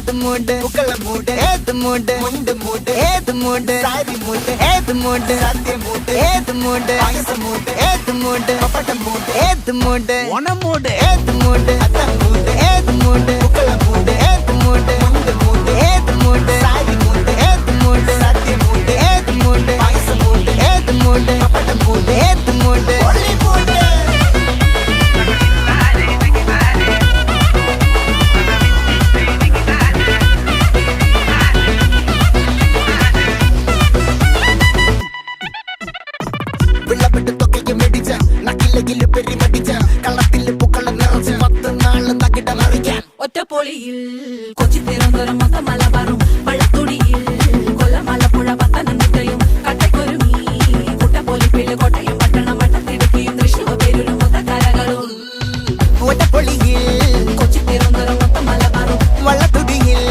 ഏത് മൂട് മുക്കള മൂട് ഏത് മൂട് മുണ്ട് മൂട് ഏത് മൂട് സാരി മൂട് ഏത് മൂട് സത്യ മൂട് ഏത് മൂട് പായസ മൂട് ഏത് മൂട് പപ്പടം മൂട് ഏത് മൂട് ഓണം മൂട് ഏത് മൂട് അത്തം മൂട് ഏത് മൂട് മുക്കള മൂട് ഏത് മൂട് മുണ്ട് മൂട് ഏത് മൂട് സാരി മൂട് ഏത് മൂട് സത്യ മൂട് ഏത് മൂട് പായസ മൂട് ഏത് മൂട് പപ്പടം മൂട് ഏത് മൂട് ഒളി മൂട് ഒറ്റപ്പൊളിയിൽ കൊച്ചി തിരുവനന്തപുരം മൊത്തമല